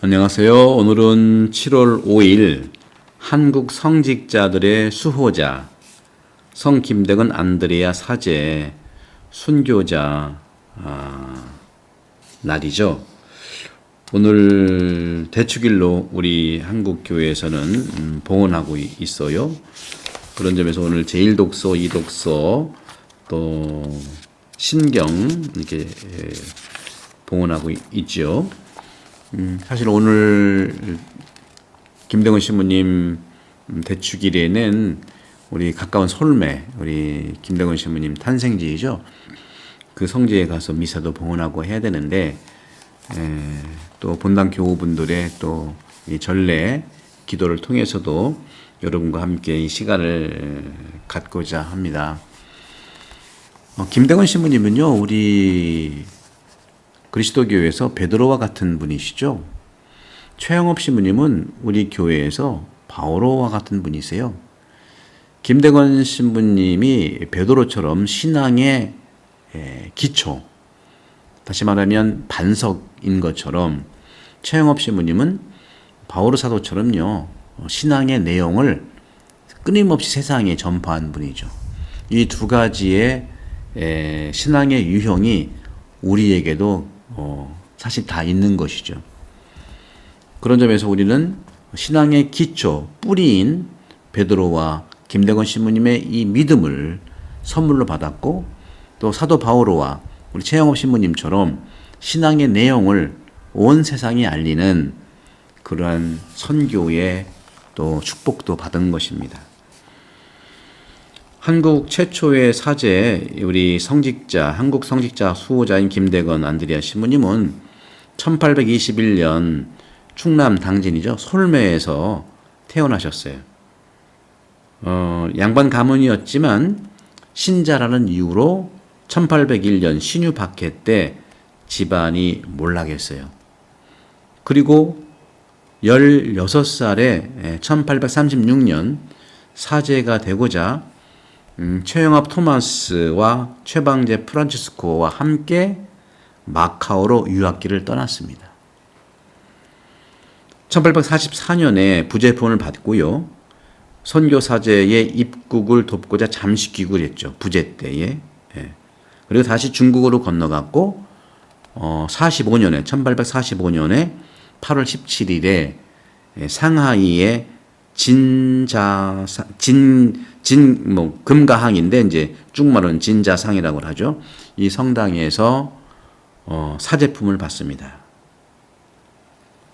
안녕하세요. 오늘은 7월 5일 한국 성직자들의 수호자 성김대건 안드레아 사제 순교자 날이죠. 오늘 대축일로 우리 한국 교회에서는 봉헌하고 있어요. 그런 점에서 오늘 제1독서, 2독서 또 신경 이렇게 봉헌하고 있죠. 사실 오늘 김대건 신부님 대축일에는 우리 가까운 솔매, 우리 김대건 신부님 탄생지이죠. 그 성지에 가서 미사도 봉헌하고 해야 되는데 또 본당 교우분들의 또 이 전례 기도를 통해서도 여러분과 함께 이 시간을 갖고자 합니다. 김대건 신부님은요, 우리 그리스도교회에서 베드로와 같은 분이시죠. 최영업 신부님은 우리 교회에서 바오로와 같은 분이세요. 김대건 신부님이 베드로처럼 신앙의 기초, 다시 말하면 반석인 것처럼 최영업 신부님은 바오로 사도처럼요, 신앙의 내용을 끊임없이 세상에 전파한 분이죠. 이 두 가지의 신앙의 유형이 우리에게도 사실 다 있는 것이죠. 그런 점에서 우리는 신앙의 기초, 뿌리인 베드로와 김대건 신부님의 이 믿음을 선물로 받았고, 또 사도 바오로와 우리 최영업 신부님처럼 신앙의 내용을 온 세상에 알리는 그러한 선교의 또 축복도 받은 것입니다. 한국 최초의 사제, 우리 성직자, 한국 성직자 수호자인 김대건 안드레아 신부님은 1821년 충남 당진이죠. 솔매에서 태어나셨어요. 양반 가문이었지만 신자라는 이유로 1801년 신유 박해 때 집안이 몰락했어요. 그리고 16살에 1836년 사제가 되고자 최영합 토마스와 최방제 프란치스코와 함께 마카오로 유학길을 떠났습니다. 1844년에 부제품을 받고요, 선교사제의 입국을 돕고자 잠시 귀국했죠. 부제 때에. 그리고 다시 중국으로 건너갔고 1845년에 8월 17일에 상하이의 금가항인데 이제 중말은 진자상이라고 하죠. 이 성당에서 사제품을 받습니다.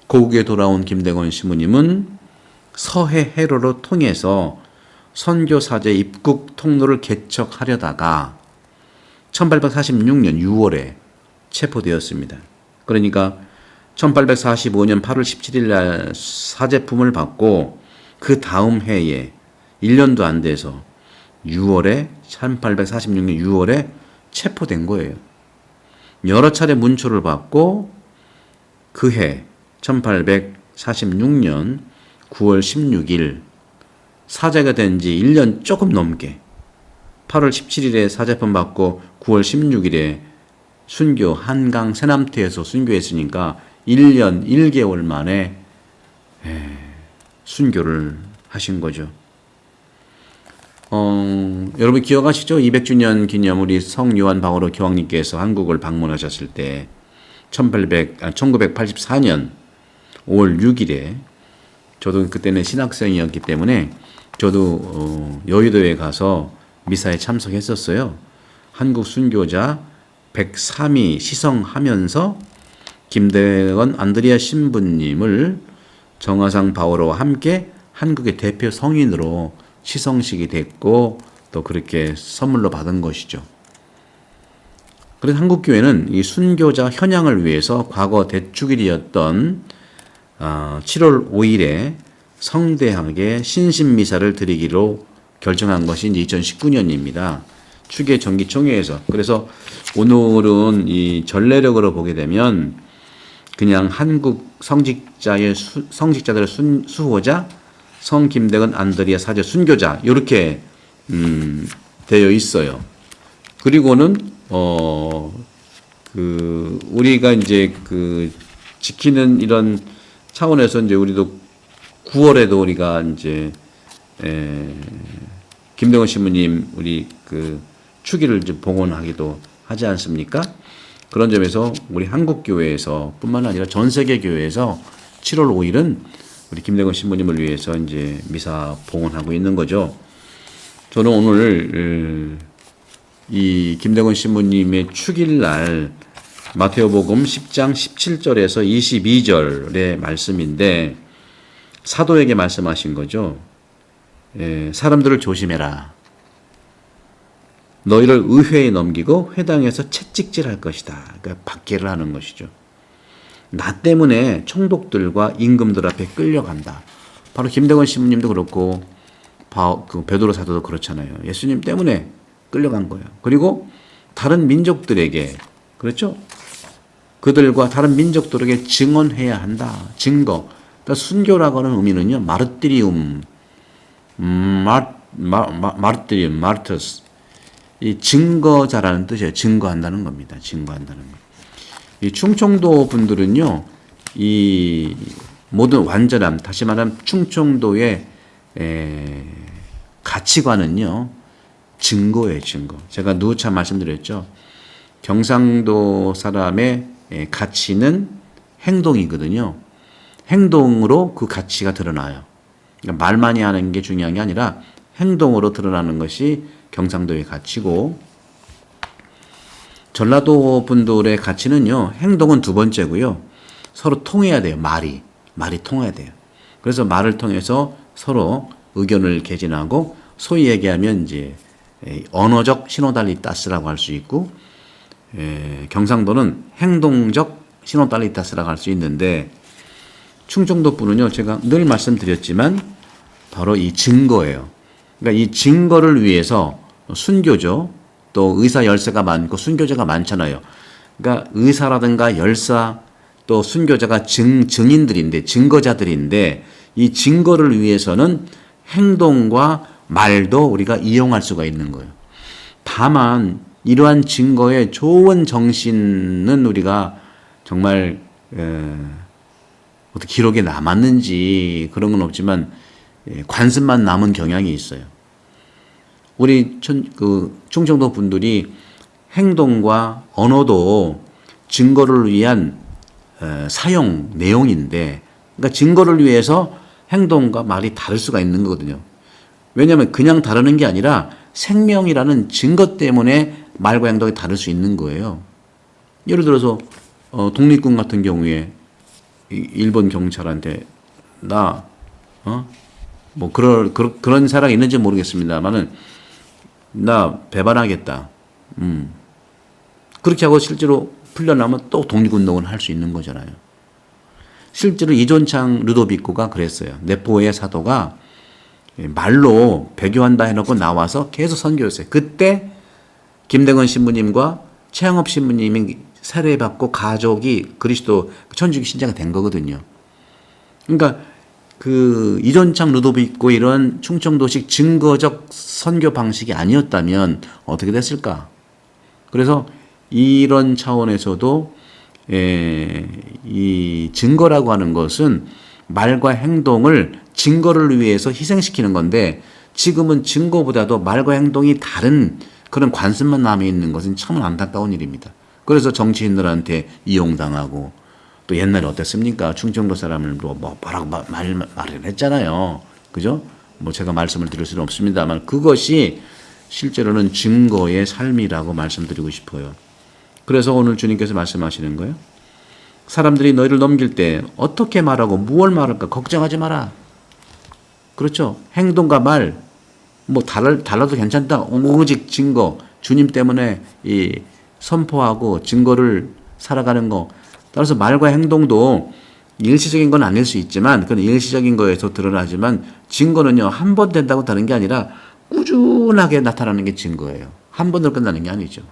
고국에 돌아온 김대건 신부님은 서해 해로로 통해서 선교사제 입국 통로를 개척하려다가 1846년 6월에 체포되었습니다. 그러니까 1845년 8월 17일 날 사제품을 받고 그 다음 해에 1년도 안 돼서 1846년 6월에 체포된 거예요. 여러 차례 문초를 받고 그 해 1846년 9월 16일 사제가 된 지 1년 조금 넘게 8월 17일에 사제품 받고 9월 16일에 순교 한강 세남태에서 순교했으니까 1년 1개월 만에 순교를 하신 거죠. 여러분 기억하시죠? 200주년 기념 우리 성요한 바오로 교황님께서 한국을 방문하셨을 때 1984년 5월 6일에 저도 그때는 신학생이었기 때문에 저도 여의도에 가서 미사에 참석했었어요. 한국 순교자 103이 시성하면서 김대건 안드레아 신부님을 정화상 바오로와 함께 한국의 대표 성인으로 시성식이 됐고 또 그렇게 선물로 받은 것이죠. 그래서 한국교회는 이 순교자 현양을 위해서 과거 대축일이었던 7월 5일에 성대하게 신신미사를 드리기로 결정한 것이 이제 2019년입니다. 추계 정기총회에서. 그래서 오늘은 이 전례력으로 보게 되면 그냥 한국 성직자들의 수호자 성 김대건 안드레아 사제 순교자 이렇게 되어 있어요. 그리고는 우리가 이제 지키는 이런 차원에서 이제 우리도 9월에도 우리가 이제 김대건 신부님 우리 그 축일을 이제 봉헌하기도 하지 않습니까? 그런 점에서 우리 한국 교회에서 뿐만 아니라 전 세계 교회에서 7월 5일은 우리 김대건 신부님을 위해서 이제 미사 봉헌하고 있는 거죠. 저는 오늘 이 김대건 신부님의 축일날 마태오복음 10장 17절에서 22절의 말씀인데 사도에게 말씀하신 거죠. 사람들을 조심해라. 너희를 의회에 넘기고 회당에서 채찍질할 것이다. 그러니까 박해를 하는 것이죠. 나 때문에 총독들과 임금들 앞에 끌려간다. 바로 김대건 신부님도 그렇고 베드로 사도도 그렇잖아요. 예수님 때문에 끌려간 거예요. 그리고 다른 민족들에게 그렇죠? 그들과 다른 민족들에게 증언해야 한다. 증거. 그러니까 순교라고 하는 의미는요. 마르티리움, 마르터스. 이 증거자라는 뜻이에요. 증거한다는 겁니다. 증거한다는 것. 이 충청도 분들은요. 이 모든 완전함, 다시 말하면 충청도의 가치관은요. 증거예요. 증거. 제가 누차 말씀드렸죠. 경상도 사람의 가치는 행동이거든요. 행동으로 그 가치가 드러나요. 그러니까 말 많이 하는 게 중요한 게 아니라 행동으로 드러나는 것이 경상도의 가치고, 전라도 분들의 가치는요. 행동은 두 번째고요. 서로 통해야 돼요. 말이 통해야 돼요. 그래서 말을 통해서 서로 의견을 개진하고 소위 얘기하면 이제 언어적 시노달리타스라고 할 수 있고, 경상도는 행동적 시노달리타스라고 할 수 있는데, 충청도 분은요, 제가 늘 말씀드렸지만 바로 이 증거예요. 그러니까 이 증거를 위해서 순교죠. 또 의사 열사가 많고 순교자가 많잖아요. 그러니까 의사라든가 열사 또 순교자가 증인들인데 증거자들인데 이 증거를 위해서는 행동과 말도 우리가 이용할 수가 있는 거예요. 다만 이러한 증거의 좋은 정신은 우리가 정말 어떻게 기록에 남았는지 그런 건 없지만 관습만 남은 경향이 있어요. 우리 충청도 분들이 행동과 언어도 증거를 위한 사용 내용인데, 그러니까 증거를 위해서 행동과 말이 다를 수가 있는 거거든요. 왜냐하면 그냥 다르는 게 아니라 생명이라는 증거 때문에 말과 행동이 다를 수 있는 거예요. 예를 들어서 독립군 같은 경우에 일본 경찰한테 뭐 그런 사람이 있는지 모르겠습니다만은 나 배반하겠다. 그렇게 하고 실제로 풀려나면 또 독립운동을 할 수 있는 거잖아요. 실제로 이존창 루도비코가 그랬어요. 내포의 사도가 말로 배교한다 해놓고 나와서 계속 선교했어요. 그때 김대건 신부님과 최양업 신부님이 세례받고 가족이 그리스도 천주교 신자가 된 거거든요. 그러니까 그 이존창 루도비코 이런 충청도식 증거적 선교 방식이 아니었다면 어떻게 됐을까? 그래서 이런 차원에서도 이 증거라고 하는 것은 말과 행동을 증거를 위해서 희생시키는 건데, 지금은 증거보다도 말과 행동이 다른 그런 관습만 남아 있는 것은 참 안타까운 일입니다. 그래서 정치인들한테 이용당하고, 또 옛날에 어땠습니까? 충청도 사람을 뭐라고 말을 했잖아요. 그죠? 뭐 제가 말씀을 드릴 수는 없습니다만 그것이 실제로는 증거의 삶이라고 말씀드리고 싶어요. 그래서 오늘 주님께서 말씀하시는 거예요. 사람들이 너희를 넘길 때 어떻게 말하고 무엇을 말할까 걱정하지 마라. 그렇죠? 행동과 말 뭐 달라도 괜찮다. 오직 증거, 주님 때문에 이 선포하고 증거를 살아가는 거. 따라서 말과 행동도 일시적인 건 아닐 수 있지만, 그건 일시적인 거에서 드러나지만 증거는요, 한 번 된다고 다른 게 아니라 꾸준하게 나타나는 게 증거예요. 한 번으로 끝나는 게 아니죠.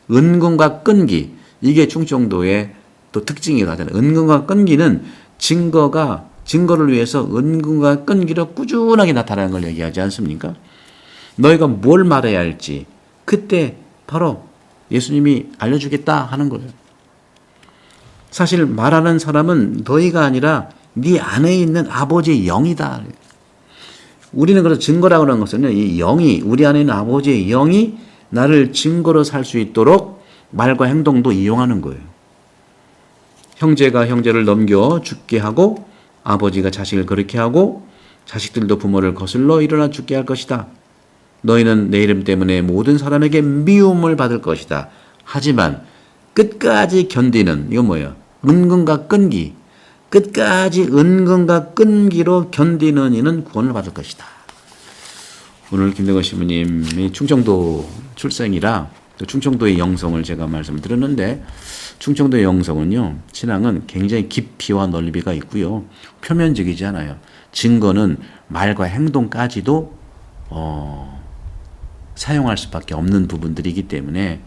은근과 끈기, 이게 충청도의 또 특징이라고 하잖아요. 은근과 끈기는 증거를 위해서 은근과 끈기로 꾸준하게 나타나는 걸 얘기하지 않습니까? 너희가 뭘 말해야 할지 그때 바로 예수님이 알려주겠다 하는 거예요. 사실 말하는 사람은 너희가 아니라 네 안에 있는 아버지의 영이다. 우리는 그래서 증거라고 하는 것은 이 영이, 우리 안에 있는 아버지의 영이 나를 증거로 살 수 있도록 말과 행동도 이용하는 거예요. 형제가 형제를 넘겨 죽게 하고 아버지가 자식을 그렇게 하고 자식들도 부모를 거슬러 일어나 죽게 할 것이다. 너희는 내 이름 때문에 모든 사람에게 미움을 받을 것이다. 하지만 끝까지 견디는, 이건 뭐예요? 은근과 끈기. 끝까지 은근과 끈기로 견디는 이는 구원을 받을 것이다. 오늘 김대건 신부님이 충청도 출생이라 또 충청도의 영성을 제가 말씀을 드렸는데, 충청도의 영성은요, 신앙은 굉장히 깊이와 넓이가 있고요, 표면적이지 않아요. 증거는 말과 행동까지도 사용할 수밖에 없는 부분들이기 때문에,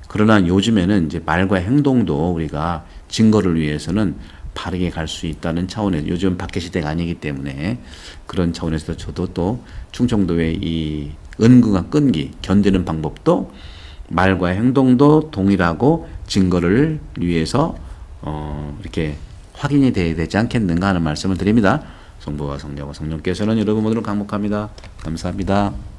그러나 요즘에는 이제 말과 행동도 우리가 증거를 위해서는 바르게 갈 수 있다는 차원에서, 요즘 박해 시대가 아니기 때문에 그런 차원에서 저도 또 충청도의 이 은근과 끈기, 견디는 방법도 말과 행동도 동일하고 증거를 위해서 이렇게 확인이 돼야 되지 않겠는가 하는 말씀을 드립니다. 성부와 성자와 성령께서는 여러분 모두를 강복합니다. 감사합니다.